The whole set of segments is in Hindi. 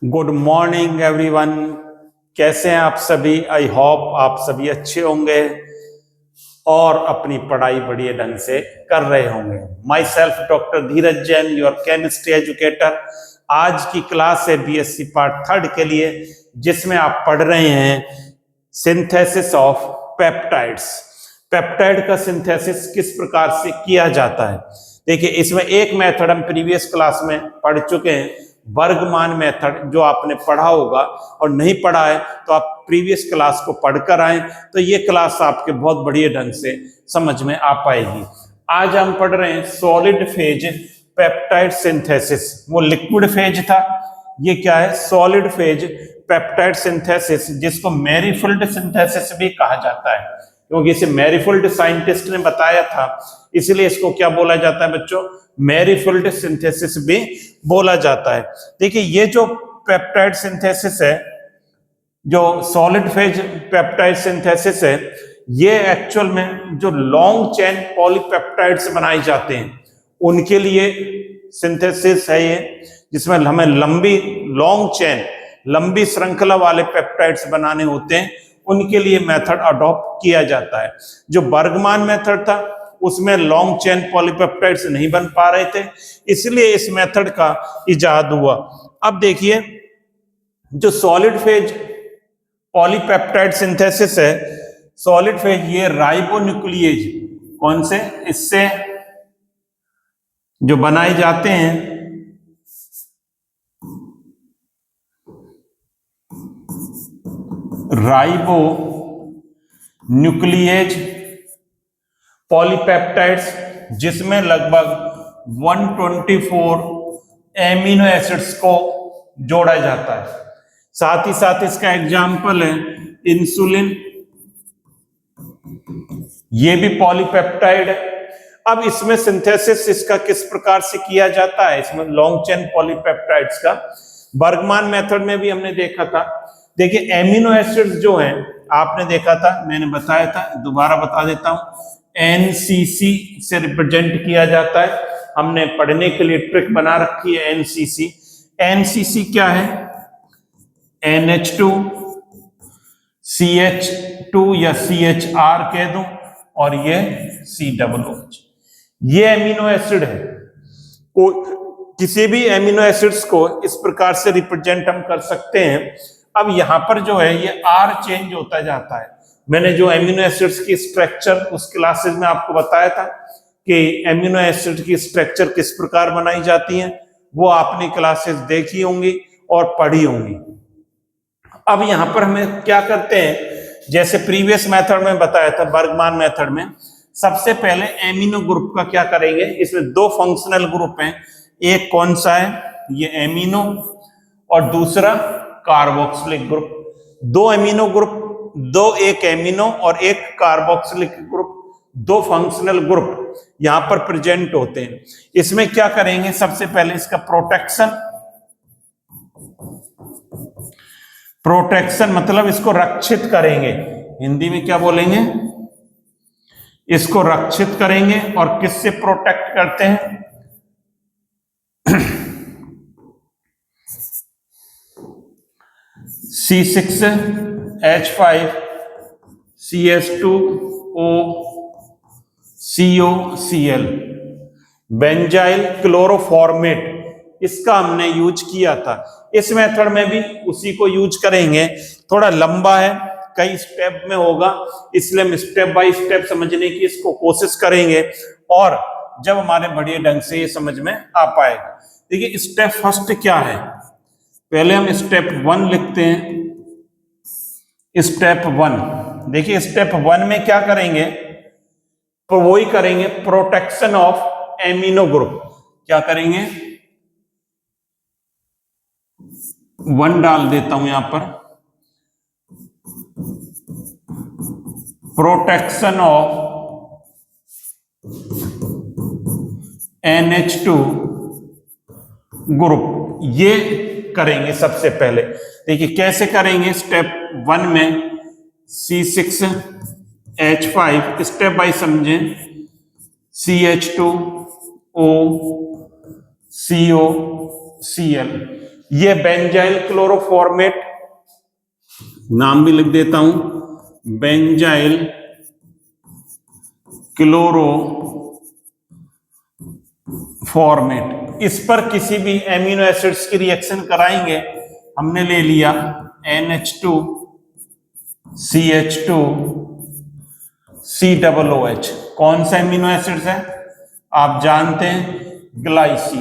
Good morning everyone. कैसे हैं आप सभी? आई होप आप सभी अच्छे होंगे और अपनी पढ़ाई बढ़िया ढंग से कर रहे होंगे। My self doctor Dheeraj Jain, your chemistry educator. आज की क्लास है बीएससी पार्ट 3 के लिए, जिसमें आप पढ़ रहे हैं सिंथेसिस ऑफ पेप्टाइड्स। पेप्टाइड का सिंथेसिस किस प्रकार से किया जाता है। देखिए, इसमें एक मेथड हम प्रीवियस क्लास में पढ़ चुके हैं, वर्गमान मेथड, जो आपने पढ़ा होगा, और नहीं पढ़ा है तो आप प्रीवियस क्लास को पढ़कर आए तो ये क्लास आपके बहुत बढ़िया ढंग से समझ में आ पाएगी। आज हम पढ़ रहे हैं सॉलिड फेज पेप्टाइड सिंथेसिस। वो लिक्विड फेज था, ये क्या है? सॉलिड फेज पेप्टाइड सिंथेसिस, जिसको मैरीफिल्ड सिंथेसिस भी कहा जाता है, क्योंकि इसे मैरीफिल्ड साइंटिस्ट ने बताया था, इसलिए इसको क्या बोला जाता है बच्चों? मैरीफिल्ड सिंथेसिस भी बोला जाता है। देखिए, ये जो पेप्टाइड सिंथेसिस है, जो सॉलिड फेज पेप्टाइड सिंथेसिस है, ये एक्चुअल में जो लॉन्ग चेन पॉलीपेप्टाइड्स बनाए जाते हैं उनके लिए सिंथेसिस है ये, जिसमें हमें लॉन्ग चेन, लंबी श्रृंखला वाले पेप्टाइड्स बनाने होते हैं, उनके लिए मेथड अडॉप्ट किया जाता है। जो बर्गमान मेथड था उसमें लॉन्ग चेन पॉलीपेप्टाइड्स नहीं बन पा रहे थे, इसलिए इस मेथड का इजाद हुआ। अब देखिए, जो सॉलिड फेज पॉलीपेप्टाइड सिंथेसिस है, सॉलिड फेज, ये राइबोन्यूक्लिएज, कौन से? इससे जो बनाए जाते हैं राइबो न्यूक्लिएज पॉलीपेप्टाइड्स, जिसमें लगभग 124 एमिनो एसिड्स को जोड़ा जाता है। साथ ही साथ इसका एग्जाम्पल है इंसुलिन, ये भी पॉलीपेप्टाइड है। अब इसमें सिंथेसिस इसका किस प्रकार से किया जाता है, इसमें लॉन्ग चेन पॉलीपेप्टाइड्स का, बर्गमान मेथड में भी हमने देखा था। देखिए, एमिनो एसिड्स जो हैं, आपने देखा था, मैंने बताया था, दोबारा बता देता हूं, एनसीसी से रिप्रेजेंट किया जाता है। हमने पढ़ने के लिए ट्रिक बना रखी है एनसीसी। एनसीसी क्या है? NH2, CH2 या CHR कह दूं, और ये COOH। ये एमिनो एसिड है। किसी भी एमिनो एसिड्स को इस प्रकार से रिप्रेजेंट हम कर सकते हैं। अब यहां पर जो है ये R चेंज होता जाता है। मैंने जो एमिनो एसिड्स की स्ट्रक्चर उस क्लासेस में आपको बताया था कि एमिनो एसिड की स्ट्रक्चर किस प्रकार बनाई जाती है, वो आपने क्लासेस देखी होंगी और पढ़ी होंगी। अब यहां पर हमें क्या करते हैं, जैसे प्रीवियस मेथड में बताया था, बर्गमान मेथड में, सबसे पहले एमिनो ग्रुप का क्या करेंगे। इसमें दो फंक्शनल ग्रुप हैं, एक कौन सा है? ये एमिनो, और दूसरा कार्बोक्सिलिक ग्रुप। दो एमिनो ग्रुप, एक एमिनो और एक कार्बोक्सिलिक ग्रुप, दो फंक्शनल ग्रुप यहां पर प्रेजेंट होते हैं। इसमें क्या करेंगे, सबसे पहले इसका प्रोटेक्शन मतलब इसको रक्षित करेंगे। हिंदी में क्या बोलेंगे? इसको रक्षित करेंगे। और किससे प्रोटेक्ट करते हैं? C6H5 CS2O COCl, बेंजाइल क्लोरोफॉर्मेट, इसका हमने यूज किया था। इस मेथड में भी उसी को यूज करेंगे। थोड़ा लंबा है, कई स्टेप में होगा, इसलिए हम स्टेप बाय स्टेप समझने की इसको कोशिश करेंगे, और जब हमारे बढ़िया ढंग से ये समझ में आ पाएगा। देखिए, स्टेप फर्स्ट क्या है, पहले हम स्टेप 1 लिखते हैं। स्टेप 1, देखिए स्टेप 1 में क्या करेंगे, तो वही करेंगे, प्रोटेक्शन ऑफ एमिनो ग्रुप। क्या करेंगे? 1 डाल देता हूं यहां पर, प्रोटेक्शन ऑफ NH2 ग्रुप, ये करेंगे सबसे पहले। देखिए कैसे करेंगे। स्टेप 1 में C6H5, स्टेप बाय समझें, CH2O COCl, ये बेंजाइल क्लोरोफॉर्मेट, नाम भी लिख देता हूं, बेंजाइल क्लोरोफॉर्मेट। इस पर किसी भी एमिनो एसिड्स की रिएक्शन कराएंगे। हमने ले लिया NH2 CH2 COOH। कौन सा एमिनो एसिड्स है आप जानते हैं, ग्लाइसिन।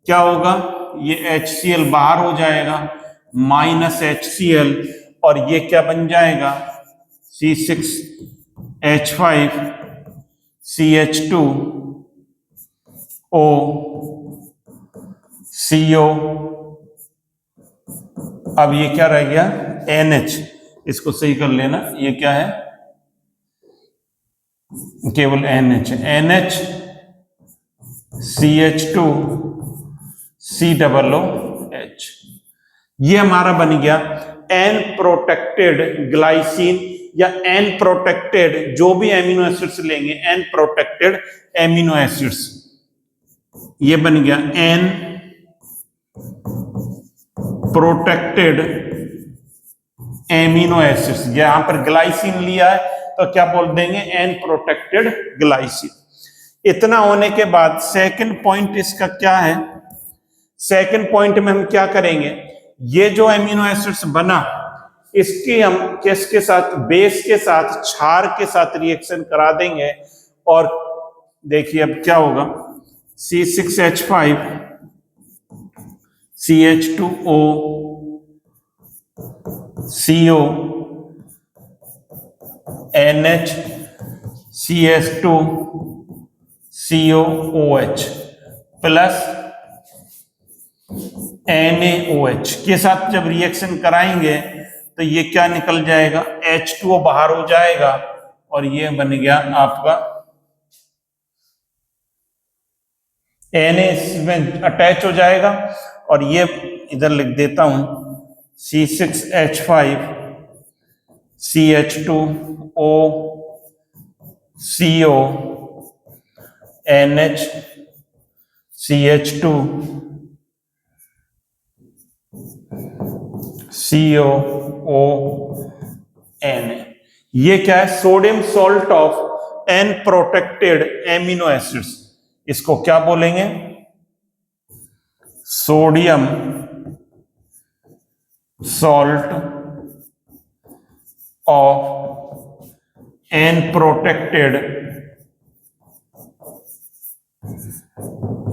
क्या होगा, ये HCl बाहर हो जाएगा, -HCl, और ये क्या बन जाएगा, C6H5CH2O CO। अब ये क्या रह गया, NH, इसको सही कर लेना, ये क्या है, केवल NH CH2 COOH। ये हमारा बन गया N प्रोटेक्टेड ग्लाइसिन, या N प्रोटेक्टेड, जो भी एमिनो एसिड्स लेंगे N प्रोटेक्टेड एमिनो एसिड्स। ये बन गया N प्रोटेक्टेड एमिनो एसिड्स। यहां पर ग्लाइसिन लिया है तो क्या बोल देंगे, N प्रोटेक्टेड ग्लाइसिन। इतना होने के बाद सेकंड पॉइंट इसका क्या है, सेकंड पॉइंट में हम क्या करेंगे, ये जो एमिनो एसिड्स बना इसकी हम किसके साथ, बेस के साथ, क्षार के साथ रिएक्शन करा देंगे। और देखिए अब क्या होगा, C6H5 CH2O CO NH CS2 COOH plus NaOH के साथ जब रिएक्शन कराएंगे तो ये क्या निकल जाएगा, H2O बाहर हो जाएगा, और ये बन गया आपका Na इसमें अटैच हो जाएगा, और ये इधर लिख देता हूं C6H5 CH2O CO NH CH2 COON। ये क्या है, sodium salt of N protected amino acids. इसको क्या बोलेंगे, sodium salt of N protected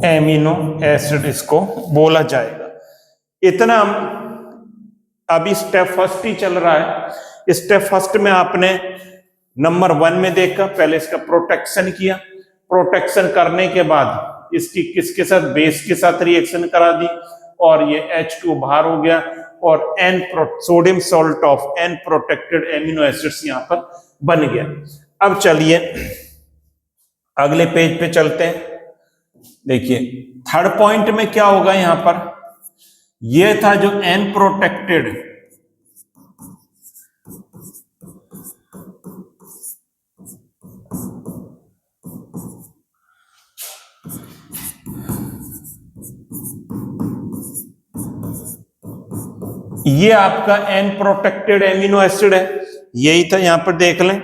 amino acid इसको बोला जाएगा। इतना हम अभी स्टेप फर्स्ट ही चल रहा है। स्टेप फर्स्ट में आपने नंबर 1 में देखा, पहले इसका प्रोटेक्शन किया, प्रोटेक्शन करने के बाद इसकी किसके साथ, बेस के साथ रिएक्शन करा दी, और ये H2 बाहर हो गया, और sodium salt of N protected amino acids यहां पर बन गया। अब चलिए अगले पेज पे चलते हैं। देखिए थर्ड पॉइंट में क्या होगा, यहां पर ये था जो N प्रोटेक्टेड, ये आपका N प्रोटेक्टेड एमिनो एसिड है, यही था, यहां पर देख लें,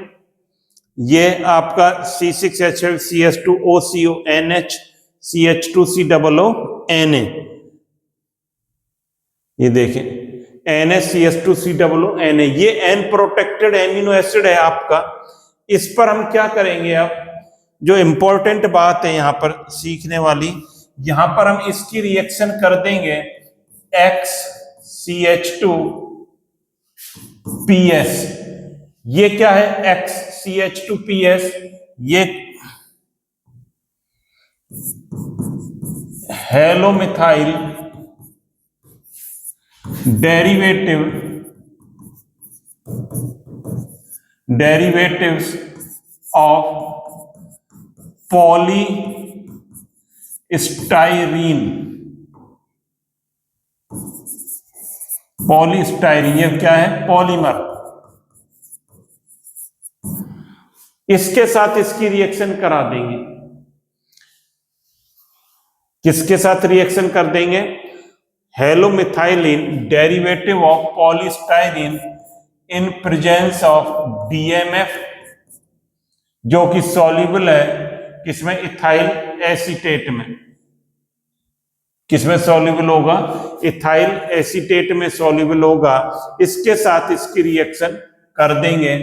ये आपका C6H5 CH2O CO NH CH2 COO Na, ये देखें NaCH2 COO Na, ये N प्रोटेक्टेड एमिनो एसिड है आपका। इस पर हम क्या करेंगे, अब जो इंपॉर्टेंट बात है यहां पर सीखने वाली, यहां पर हम इसकी रिएक्शन कर देंगे XCH2PS। ये क्या है, XCH2PS, ये हेलोमिथाइल डेरिवेटिव्स ऑफ पॉलीस्टाइरीन। पॉलीस्टाइरीन ये क्या है, पॉलीमर। इसके साथ इसकी रिएक्शन करा देंगे, किसके साथ रिएक्शन कर देंगे, halomethylene derivative of polystyrene in presence of DMF, जो कि सॉल्युबल है किसमें, इथाइल एसीटेट में। किसमें सॉल्युबल होगा, इथाइल एसीटेट में सॉल्युबल होगा। इसके साथ इसकी रिएक्शन कर देंगे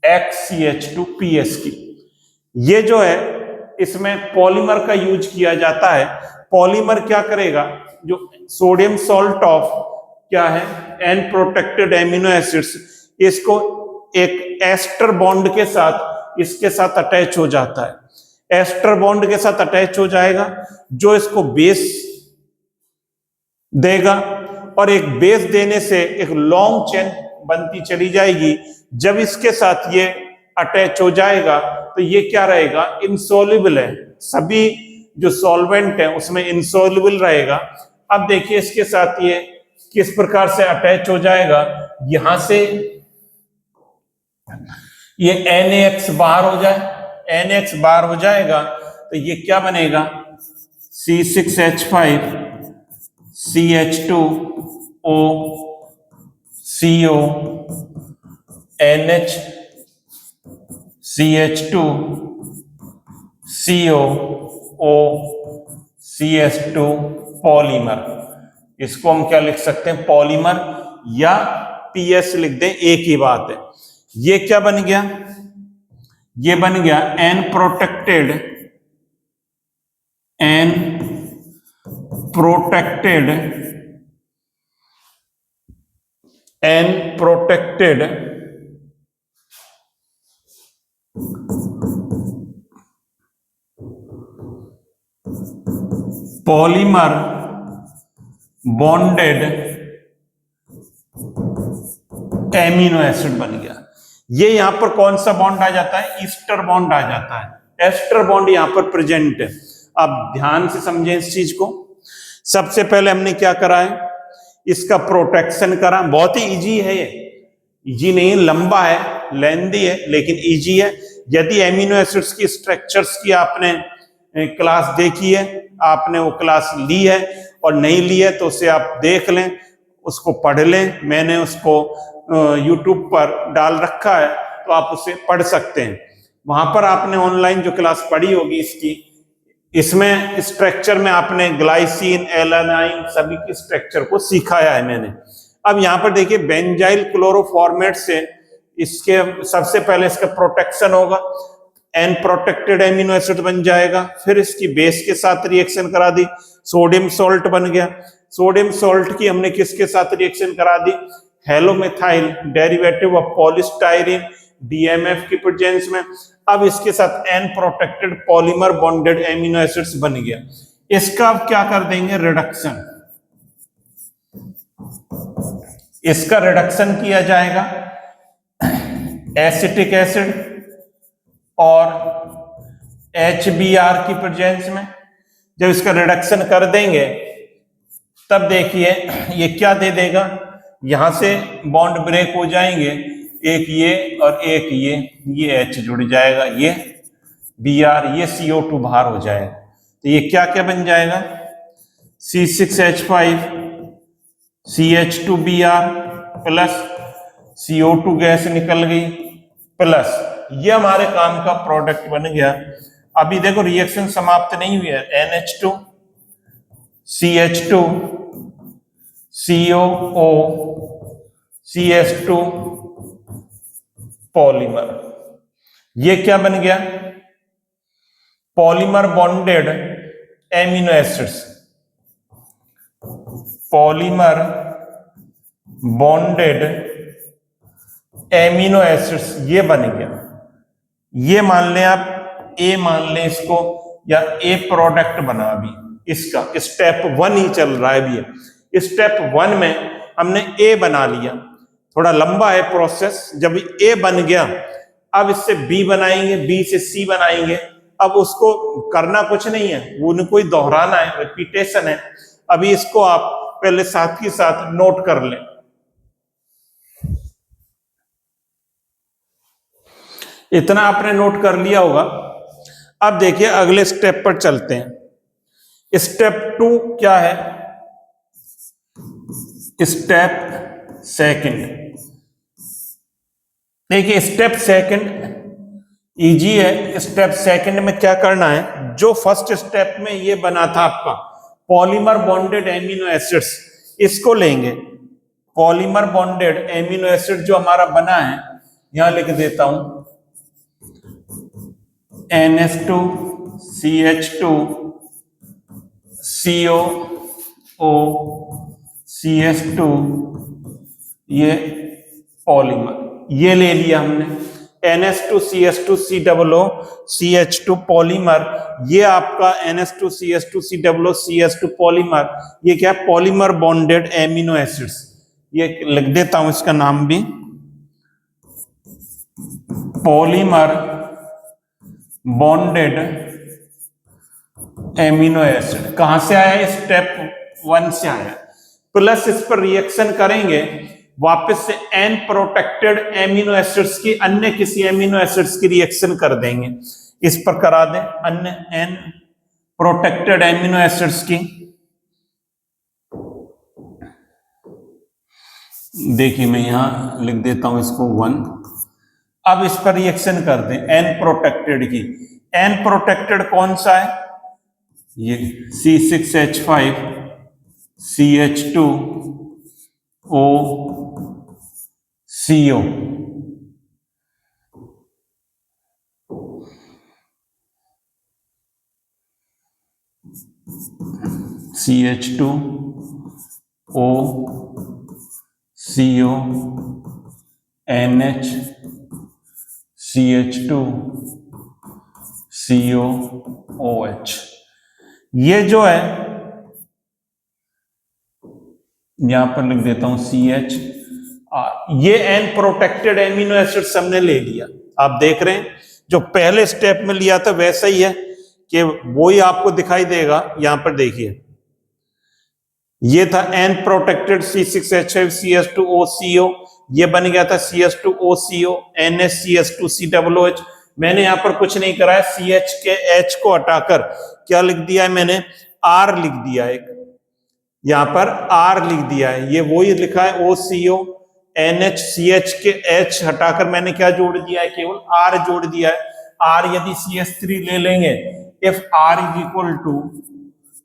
XCH2PS की। ये जो है इसमें पॉलीमर का यूज किया जाता है। पॉलीमर क्या करेगा, जो सोडियम सॉल्ट ऑफ क्या है, एन प्रोटेक्टेड एमिनो एसिड्स, इसको एक एस्टर बॉन्ड के साथ इसके साथ अटैच हो जाता है। एस्टर बॉन्ड के साथ अटैच हो जाएगा, जो इसको बेस देगा, और एक बेस देने से एक लॉन्ग चेन बनती चली जाएगी। जब इसके साथ ये अटैच हो जाएगा तो ये क्या रहेगा, इनसॉल्युबल है। सभी जो सॉल्वेंट है उसमें इनसॉल्युबल रहेगा। अब देखिए इसके साथ ये किस प्रकार से अटैच हो जाएगा, यहां से ये NaX बाहर हो जाए, NaX बाहर हो जाएगा तो ये क्या बनेगा, C6H5 CH2O CO NH CH2 CO O CS2 polymer. इसको हम क्या लिख सकते हैं, पॉलीमर या PS लिख दें, एक ही बात है। ये क्या बन गया, ये बन गया N protected polymer bonded amino acid बन गया। ये यहां पर कौन सा बॉन्ड आ जाता है, ईस्टर बॉन्ड आ जाता है। एस्टर बॉन्ड यहां पर प्रेजेंट है। अब ध्यान से समझें इस चीज को। सबसे पहले हमने क्या करा है, इसका प्रोटेक्शन करा। बहुत ही इजी है ये, इजी नहीं, लंबा है, लेंदी है, लेकिन इजी है। यदि एमिनो एसिड्स की स्ट्रक्चर्स की आपने क्लास देखी है, आपने वो क्लास ली है, और नहीं ली है तो उसे आप देख लें, उसको पढ़ लें। मैंने उसको YouTube पर डाल रखा है, तो आप उसे पढ़ सकते हैं। वहां पर आपने ऑनलाइन जो क्लास पढ़ी होगी इसकी, इसमें स्ट्रक्चर में आपने ग्लाइसिन, एलानाइन सभी की स्ट्रक्चर को सिखाया है मैंने। अब यहाँ पर देखिए बेंजाइल क्लोरोफॉर्मेट से इसके सबसे पहले इसका प्रोटेक्शन होगा, एन प्रोटेक्टेड एमिनो एसिड बन जाएगा। फिर इसकी बेस के साथ रिएक्शन करा दी, सोडियम सॉल्ट बन गया। सोडियम सॉल्ट की हमने किसके साथ रिएक्शन करा दी, halomethyl derivative of polystyrene DMF की प्रेजेंस में। अब इसके साथ N protected polymer bonded amino acids बन गया। इसका अब क्या कर देंगे, रिडक्शन। इसका रिडक्शन किया जाएगा एसिटिक एसिड और HBr की प्रेजेंस में। जब इसका रिडक्शन कर देंगे तब देखिए ये क्या दे देगा, यहां से बॉन्ड ब्रेक हो जाएंगे, एक ये और एक ये H जुड़ जाएगा, ये Br, ये CO2 बाहर हो जाएगा। तो ये क्या क्या बन जाएगा, C6H5 CH2Br plus CO2 gas निकल गई, प्लस ये हमारे काम का प्रोडक्ट बन गया। अभी देखो रिएक्शन समाप्त नहीं हुई है, NH2 CH2 COO CS2 polymer. ये क्या बन गया, polymer bonded amino acids, polymer bonded amino acids, ये बन गया। ये मान लें आप A मान लें इसको, या A प्रोडक्ट बना। अभी इसका स्टेप 1 ही चल रहा है अभी। स्टेप 1 में हमने A बना लिया, थोड़ा लंबा है प्रोसेस। जब A बन गया, अब इससे B बनाएंगे, B से C बनाएंगे। अब उसको करना कुछ नहीं है, वो उनको ही दोहराना है, रिपीटेशन है। अभी इसको आप पहले साथ ही साथ नोट कर लें। इतना आपने नोट कर लिया होगा। अब देखिए अगले स्टेप पर चलते हैं। स्टेप 2 क्या है, स्टेप सेकंड। देखिए स्टेप सेकंड इजी है। स्टेप सेकंड में क्या करना है, जो फर्स्ट स्टेप में ये बना था आपका पॉलीमर बॉन्डेड एमिनो एसिड्स, इसको लेंगे। पॉलीमर बॉन्डेड एमिनो एसिड जो हमारा बना है, यहां लिख देता हूं NH2 CH2 COO CH2, ये पॉलीमर ये ले लिया हमने। NH2 CH2 COO CH2 polymer, ये आपका NH2 CH2 COO CH2 polymer, ये क्या है, पॉलीमर बॉन्डेड एमिनो एसिड्स। ये लिख देता हूं इसका नाम भी, पॉलीमर बॉन्डेड एमिनो एसिड। कहां से आया, स्टेप 1 से आया। प्लस इस पर रिएक्शन करेंगे, वापस से एन प्रोटेक्टेड एमिनो एसिड्स की अन्य किसी एमिनो एसिड्स की रिएक्शन कर देंगे। इस पर करा दें अन्य एन प्रोटेक्टेड एमिनो एसिड्स की। देखिए मैं यहां लिख देता हूं इसको 1। अब इस पर रिएक्शन कर दें एन प्रोटेक्टेड की। एन प्रोटेक्टेड कौन सा है, ये C6H5 CH2 O CO, CH2 O CO NH CH2 COOH। ये जो है यहां पर लिख देता हूं CH। ये एन प्रोटेक्टेड एमिनो एसिड्स हमने ले लिया। आप देख रहे हैं जो पहले स्टेप में लिया था वैसा ही है कि वो ही आपको दिखाई देगा। यहां पर देखिए ये था एन प्रोटेक्टेड C6H5 CH2OCO, ये बन गया था CH2OCO NH CH2COOH। मैंने यहां पर कुछ नहीं करा है, CH के H को हटाकर क्या लिख दिया है मैंने, R लिख दिया है। यहां पर R लिख दिया है, ये वही लिखा है OCO NH CH के H हटाकर मैंने क्या जोड़ दिया है, केवल R जोड़ दिया है। R यदि CH3 ले लेंगे, if R is equal to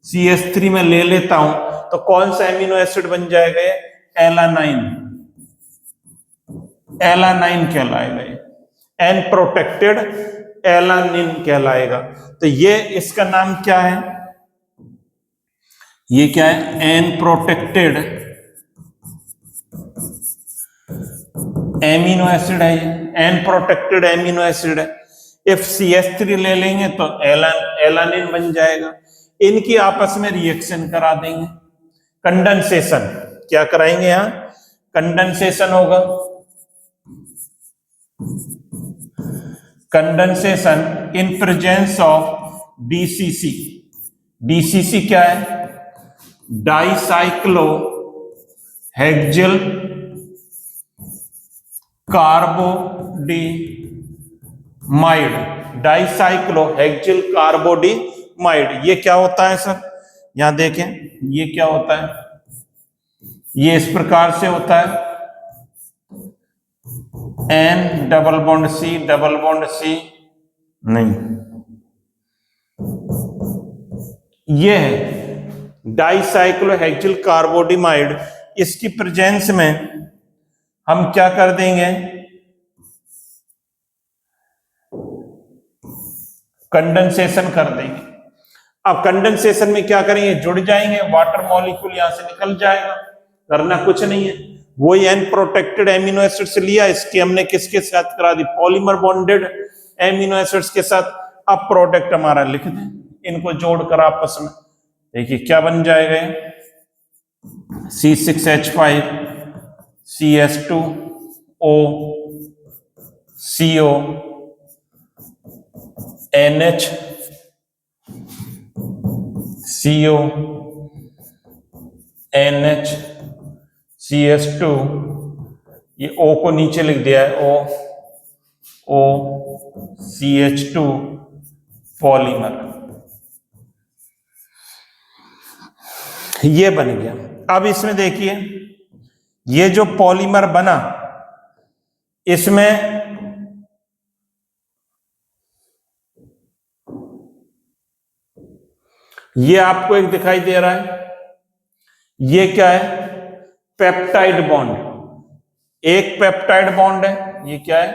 CH3 में ले लेता हूं तो कौन सा एमिनो एसिड बन जाएगा, एलानाइन। एलानाइन कहलाएगा, एन प्रोटेक्टेड एलानिन कहलाएगा। तो ये इसका नाम क्या है, ये क्या है, एन प्रोटेक्टेड एमिनो एसिड है। ये एन प्रोटेक्टेड एमिनो एसिड है। इफ CH3 ले लेंगे तो एलानिन बन जाएगा। इनकी आपस में रिएक्शन करा देंगे, कंडेंसेशन। क्या कराएंगे, यहां कंडेंसेशन होगा। Condensation in presence of DCC। DCC क्या है, डाइसाइक्लो हेक्सिल कार्बोडिमाइड। डाइसाइक्लो हेक्सिल कार्बोडिमाइड, ये क्या होता है सर, यहां देखें ये क्या होता है, ये इस प्रकार से होता है N डबल बॉन्ड C नहीं, ये है डाइसाइक्लोहेक्सिल कार्बोडिमाइड। इसकी प्रेजेंस में हम क्या कर देंगे, कंडेंसेशन कर देंगे। अब कंडेंसेशन में क्या करेंगे, जुड़ जाएंगे, वाटर मॉलिक्यूल यहां से निकल जाएगा। करना कुछ नहीं है, वही एन प्रोटेक्टेड एमिनो एसिड से लिया, इसके हमने किसके साथ करा दी, पॉलीमर बॉन्डेड एमिनो एसिड्स के साथ। अब प्रोडक्ट हमारा लिख दें, इनको जोड़कर आपस में देखिए क्या बन जाएगा, C6H5 CH2O CO NH CO NH CH2, ये O को नीचे लिख दिया है, O CH2 पॉलीमर, ये बन गया। अब इसमें देखिए ये जो पॉलीमर बना इसमें ये आपको एक दिखाई दे रहा है, ये क्या है, पेप्टाइड बॉन्ड। एक पेप्टाइड बॉन्ड है, ये क्या है,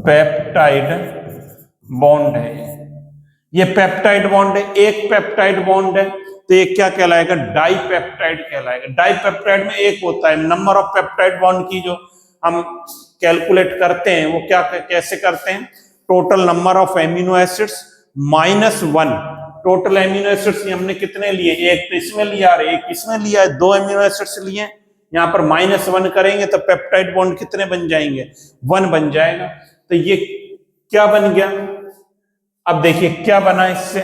पेप्टाइड बॉन्ड है। ये पेप्टाइड बॉन्ड है, एक पेप्टाइड बॉन्ड है, तो ये क्या कहलाएगा, डाइपेप्टाइड कहलाएगा। डाइपेप्टाइड में एक होता है, नंबर ऑफ पेप्टाइड बॉन्ड की जो हम कैलकुलेट करते हैं वो क्या कैसे करते हैं, total number of amino acids -1। Total amino acids हमने कितने लिए, एक तो इसमें लिया और एक इसमें लिया है, 2 एमिनो एसिड्स लिए, यहाँ पर -1 करेंगे तो पेप्टाइड बॉन्ड कितने बन जाएंगे, 1 बन जाएगा। तो ये क्या बन गया, अब देखिए क्या बना इससे,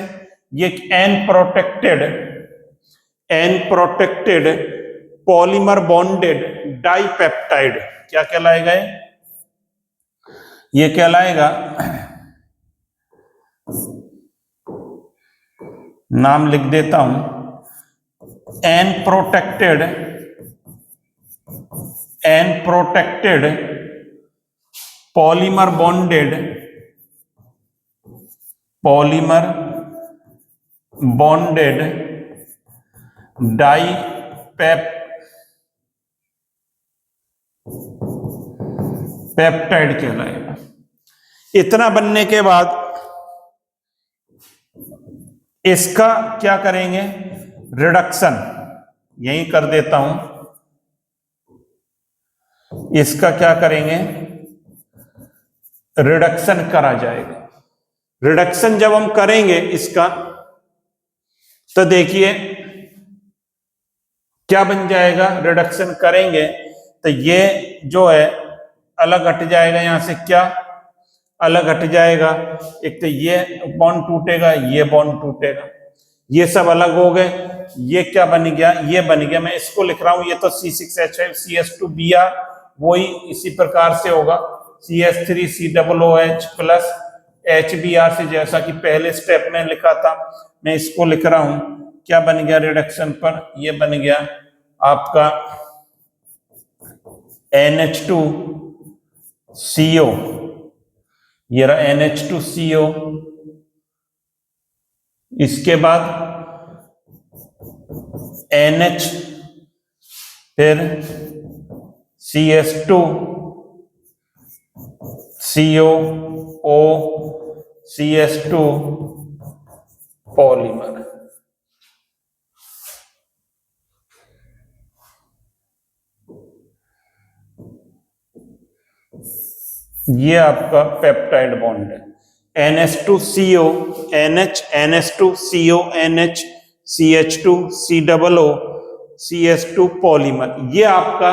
ये N protected polymer bonded dipeptide क्या कहलाएगा, ये कहलाएगा, नाम लिख देता हूं, N protected polymer bonded dipeptide कहलाएगा। इतना बनने के बाद इसका क्या करेंगे, रिडक्शन, यही कर देता हूं, इसका क्या करेंगे, रिडक्शन करा जाएगा। रिडक्शन जब हम करेंगे इसका तो देखिए क्या बन जाएगा, रिडक्शन करेंगे तो ये जो है अलग हट जाएगा, यहां से क्या अलग हट जाएगा, एक तो ये बॉन्ड टूटेगा, ये बॉन्ड टूटेगा, ये सब अलग हो गए। ये क्या बन गया, ये बन गया, मैं इसको लिख रहा हूं, ये तो C6H5CH2Br, वही इसी प्रकार से होगा CH3COOH प्लस HBr से, जैसा कि पहले स्टेप में लिखा था, मैं इसको लिख रहा हूं। क्या बन गया रिडक्शन पर, ये बन गया आपका NH2CO, ये रहा NH2CO, इसके बाद NH, फिर CS2CO, CS2 पॉलीमर। ये आपका पेप्टाइड बॉन्ड है, NH2CO, NH, NH2CO, NH, CH2COO, CS2 polymer. ये आपका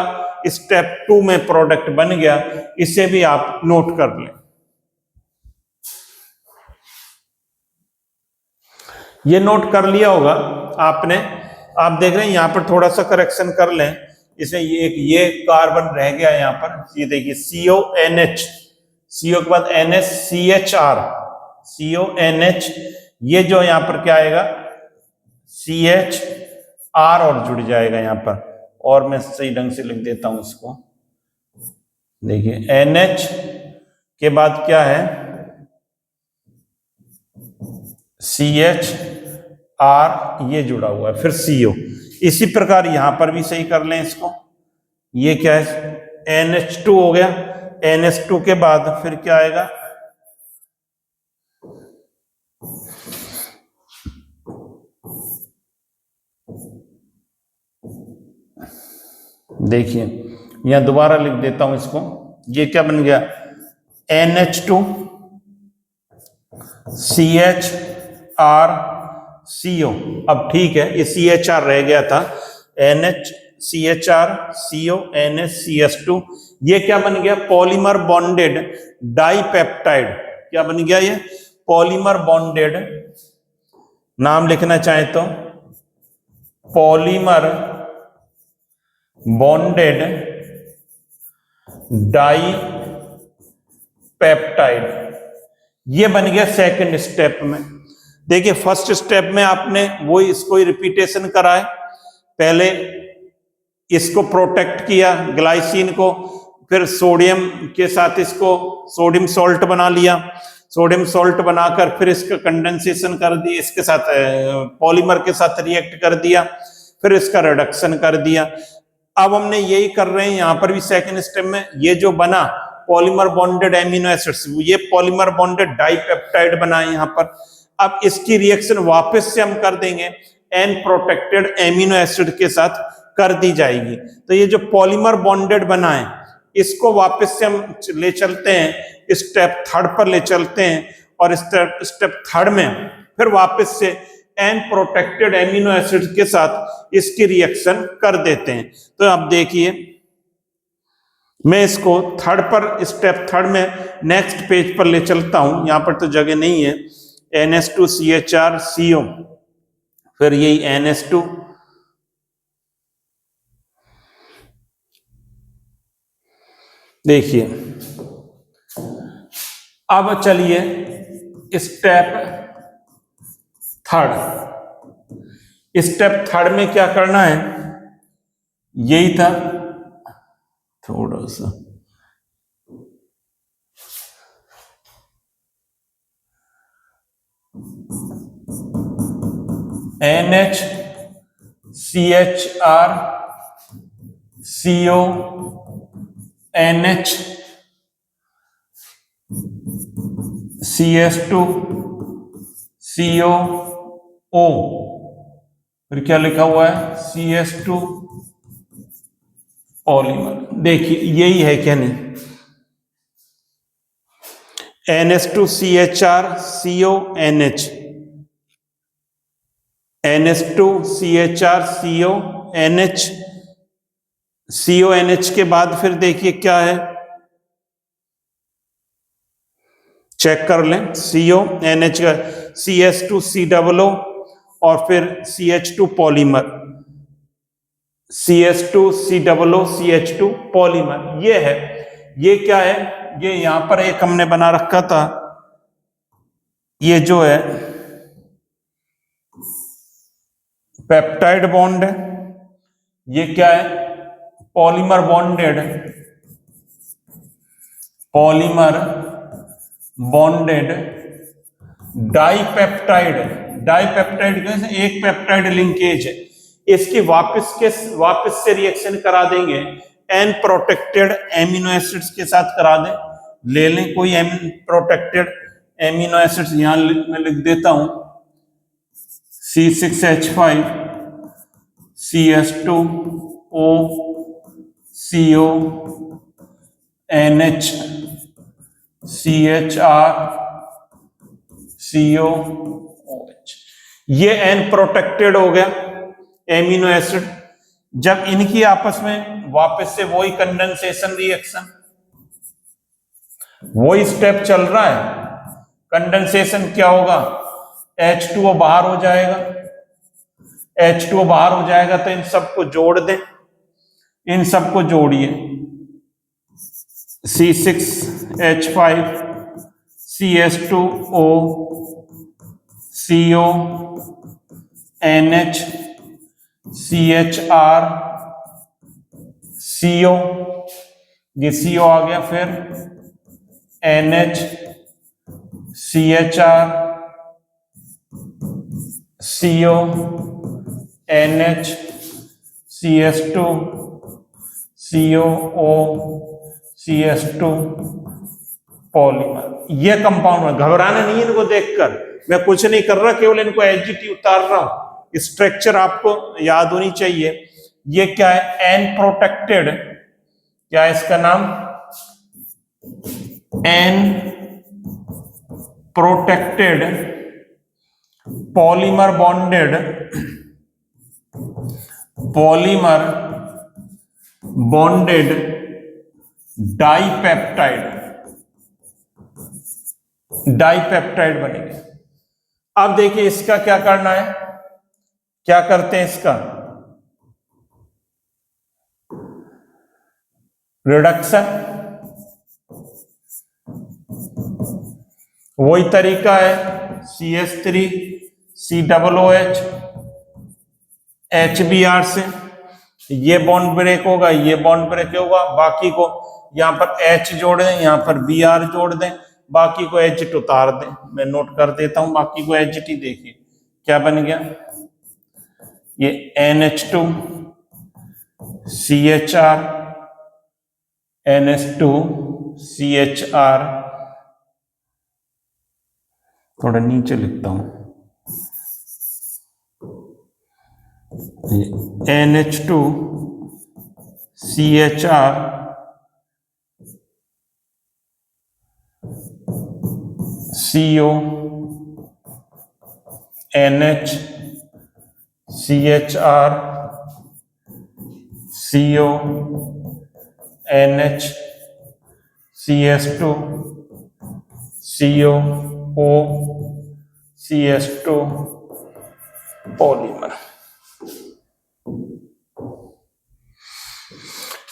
स्टेप 2 में प्रोडक्ट बन गया, इसे भी आप नोट कर लें। ये नोट कर लिया होगा आपने, आप देख रहे हैं यहां पर थोड़ा सा करेक्शन कर लें, इसे ये कार्बन रह गया यहां पर, ये देखिए CONH, CO के बाद NH, CHR, CONH, ये जो यहां पर क्या आएगा CHR और जुड़ जाएगा यहां पर, और मैं सही ढंग से लिख देता हूं इसको, देखिए NH के बाद क्या है CHR, ये जुड़ा हुआ है, फिर CO। इसी प्रकार यहां पर भी सही कर लें इसको, ये क्या है NH2 हो गया, NH2 के बाद फिर क्या आएगा देखिए, यहां दोबारा लिख देता हूं इसको, ये क्या बन गया NH2 CHR CO। अब ठीक है, ये CHR रह गया था, NH CHR CO NH CH2, ये क्या बन गया पॉलीमर बॉन्डेड डाइपेप्टाइड। क्या बन गया ये पॉलीमर बॉन्डेड, नाम लिखना चाहे तो पॉलीमर बॉन्डेड डाइपेप्टाइड, ये बन गया सेकंड स्टेप में। देखिए फर्स्ट स्टेप में आपने वो इसको ही रिपीटेशन करा है, पहले इसको प्रोटेक्ट किया ग्लाइसिन को, फिर सोडियम के साथ इसको सोडियम सॉल्ट बना लिया, सोडियम सॉल्ट बनाकर फिर इसका कंडेंसेशन कर दिया, इसके साथ पॉलीमर के साथ रिएक्ट कर दिया, फिर इसका रिडक्शन कर दिया। अब हमने यही कर रहे हैं यहाँ पर भी सेकंड स्टेप में। ये जो बना पॉलीमर बॉन्डेड एमिनो एसिड्स, ये पॉलीमर बॉन्डेड डाइपेप्टाइड बना है यहाँ पर। अब इसकी रिएक्शन वापस से हम कर देंगे एन प्रोटेक्टेड एमिनो एसिड के साथ कर दी जाएगी। तो ये जो पॉलीमर बॉन्डेड बना है इसको वापस से हम ले चलते हैं स्टेप थर्ड पर ले चलते हैं, और स्टेप थर्ड में फिर वापस से एन प्रोटेक्टेड एमिनो एसिड के साथ इसकी रिएक्शन कर देते हैं। तो आप देखिए मैं इसको थर्ड पर, स्टेप थर्ड में नेक्स्ट पेज पर ले चलता हूं, यहां पर तो जगह नहीं है। NH2CHR CO, फिर यही NH2, देखिए अब चलिए स्टेप थर्ड। स्टेप थर्ड में क्या करना है, यही था थोड़ा सा, NHCHRCO NH CS2CO, फिर क्या लिखा हुआ है CS2 पॉलीमर। देखिए यही है क्या नहीं, NH2CHRCO NH, NH2CHRCO NH, CONH के बाद फिर देखिए क्या है, चेक कर लें, CONH का CS2COO और फिर CH2 polymer, CS2COO CH2 polymer. ये है, ये क्या है, ये यहां पर एक हमने बना रखा था, ये जो है पेप्टाइड बॉन्ड है, ये क्या है polymer bonded, polymer bonded dipeptide. Dipeptide कैसे, एक पेप्टाइड लिंकेज है, इसकी वापस से रिएक्शन करा देंगे एन प्रोटेक्टेड एमिनो एसिड्स के साथ करा दें। ले लें कोई प्रोटेक्टेड एमिनो एसिड्स, यहां मैं लिख देता हूं C6H5 CS2O CO NH CHR COOH, ये एन प्रोटेक्टेड हो गया एमिनो एसिड। जब इनकी आपस में वापस से वही कंडेंसेशन रिएक्शन, वही स्टेप चल रहा है, कंडेंसेशन क्या होगा, H2O बाहर हो जाएगा, H2O बाहर हो जाएगा तो इन सबको जोड़ दें, इन सबको जोड़िए, C6H5 CS2O CO NH CHR CO, ये CO आ गया, फिर NH CHR CO NH CS2 COO CS2 polymer. ये कंपाउंड है, घबराना नहीं इनको देखकर, मैं कुछ नहीं कर रहा, केवल इनको एचजीटी उतार रहा हूं। स्ट्रक्चर आपको याद होनी चाहिए। ये क्या है, एन प्रोटेक्टेड, क्या है इसका नाम, N protected polymer bonded, polymer bonded dipeptide, dipeptide बनेगा। अब देखिए इसका क्या करना है, क्या करते हैं इसका रिडक्शन, वही तरीका है CH3 COOH HBr से ये बॉन्ड ब्रेक होगा, ये बॉन्ड ब्रेक होगा, बाकी को यहाँ पर H जोड़ दें, यहाँ पर Br जोड़ दें, बाकी को H उतार दें। मैं नोट कर देता हूं, बाकी को HT देखिए क्या बन गया, ये NH2 CHR NH2 CHR, थोड़ा नीचे लिखता हूं, NH2 CHR CO NH CHR CO NH CS2 CO O CS2 polymer.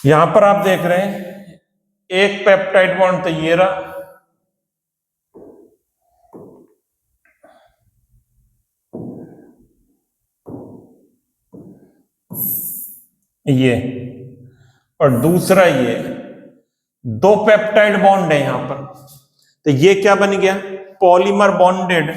यहां पर आप देख रहे हैं एक पेप्टाइड बॉन्ड तो ये रहा, ये, और दूसरा ये, दो पेप्टाइड बॉन्ड है यहां पर, तो ये क्या बन गया, पॉलीमर बॉन्डेड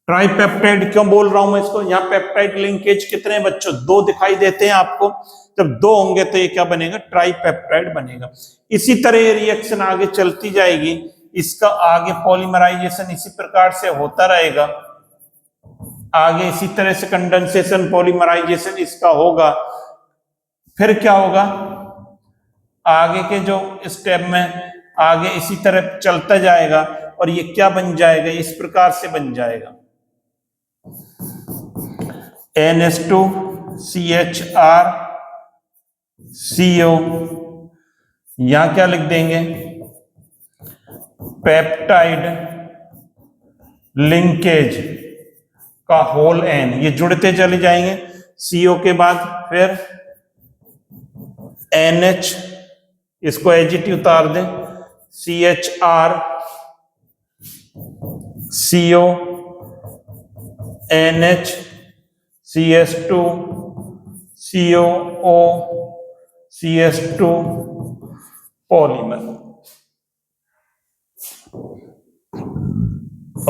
ट्राइपेप्टाइड क्यों बोल रहा हूं मैं इसको, यहां पेप्टाइड लिंकेज कितने बच्चों, दो दिखाई देते हैं आपको, जब दो होंगे तो ये क्या बनेगा, ट्राइपेप्टाइड बनेगा। इसी तरह ये रिएक्शन आगे चलती जाएगी, इसका आगे पॉलीमराइजेशन इसी प्रकार से होता रहेगा, आगे इसी तरह से कंडेंसेशन पॉलीमराइजेशन इसका होगा। फिर क्या होगा, आगे के जो स्टेप में आगे इसी तरह चलता जाएगा और ये क्या बन जाएगा, इस प्रकार से बन जाएगा, NH2 CHR CO, यहां क्या लिख देंगे, पेप्टाइड लिंकेज का होल N, ये जुड़ते चले जाएंगे, CO के बाद फिर NH, इसको HT उतार दें, CHR CO NH CS2 COO CS2 polymer.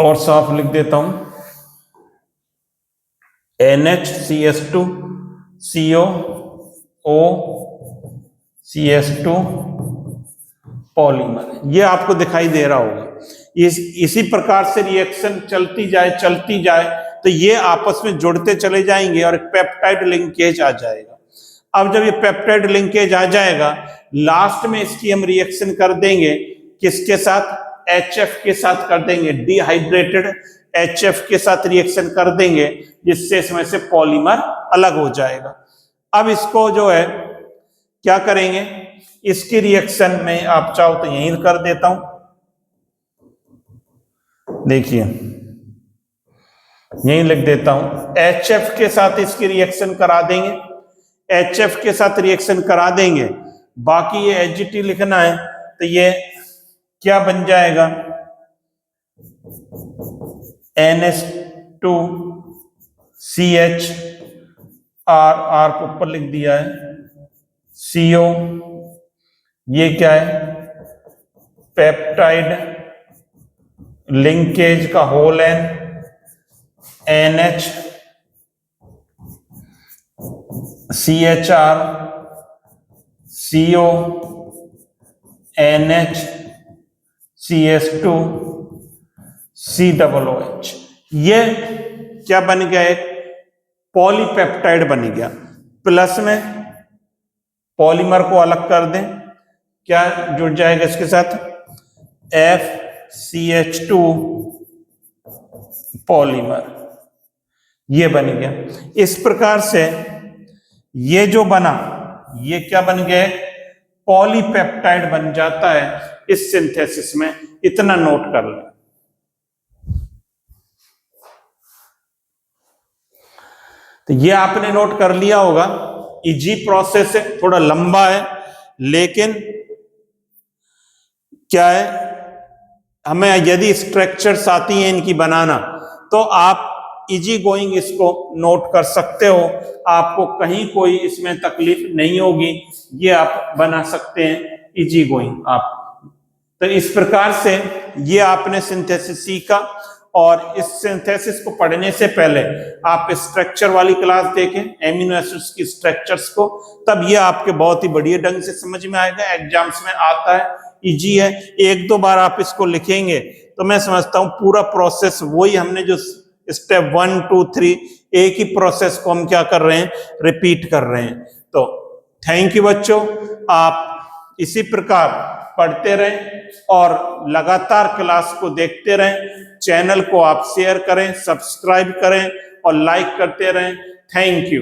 और साफ लिख देता हूं, NH CS2 COO CS2 polymer, ये आपको दिखाई दे रहा होगा। इसी प्रकार से रिएक्शन चलती जाए तो ये आपस में जुड़ते चले जाएंगे और एक पेप्टाइड लिंकेज आ जाएगा। अब जब ये पेप्टाइड लिंकेज आ जाएगा, लास्ट में इसकी हम रिएक्शन कर देंगे, किसके साथ, HF के साथ कर देंगे, डिहाइड्रेटेड HF के साथ रिएक्शन कर देंगे, जिससे इसमें से पॉलीमर अलग हो जाएगा। अब इसको जो है क्या करेंगे, इसकी रिएक्शन में आप चाहो तो यहीं कर देता हूं, देखिए यहीं लिख देता हूं, HF के साथ इसकी रिएक्शन करा देंगे, HF के साथ रिएक्शन करा देंगे, बाकी ये HT लिखना है, तो ये क्या बन जाएगा, NH2 CH R को ऊपर लिख दिया है, CO, ये क्या है, पेप्टाइड लिंकेज का whole N, NH CHR CO NH CS2 COOH, ये क्या बन गया, एक पॉलीपेप्टाइड बन गया। प्लस में पॉलीमर को अलग कर दें, क्या जुड़ जाएगा इसके साथ, FCH2 पॉलीमर, ये बन गया। इस प्रकार से ये जो बना, ये क्या बन गया, पॉलीपेप्टाइड बन जाता है। इस सिंथेसिस में इतना नोट कर लें। तो ये आपने नोट कर लिया होगा। इजी प्रोसेस है, थोड़ा लंबा है, लेकिन क्या है, हमें यदि स्ट्रक्चर्स आती हैं इनकी बनाना, तो आप इजी गोइंग इसको नोट कर सकते हो, आपको कहीं कोई इसमें तकलीफ नहीं होगी, ये आप बना सकते हैं इजी गोइंग आप। तो इस प्रकार से ये आपने सिंथेसिस सीखा, और इस सिंथेसिस को पढ़ने से पहले आप स्ट्रक्चर वाली क्लास देखें, एमिनो एसिड्स की स्ट्रक्चर्स को, तब ये आपके बहुत ही बढ़िया ढंग से समझ में आएगा। एग्जाम्स में आता है, इजी है, एक दो बार आप इसको लिखेंगे तो मैं समझता हूँ पूरा प्रोसेस वही हमने जो स्टेप 1 2 3 एक ही प्रोसेस को हम क्या कर रहे हैं, रिपीट कर रहे हैं। तो थैंक यू बच्चों, आप इसी प्रकार पढ़ते रहें और लगातार क्लास को देखते रहें। चैनल को आप शेयर करें, सब्सक्राइब करें और लाइक करते रहें। Thank you.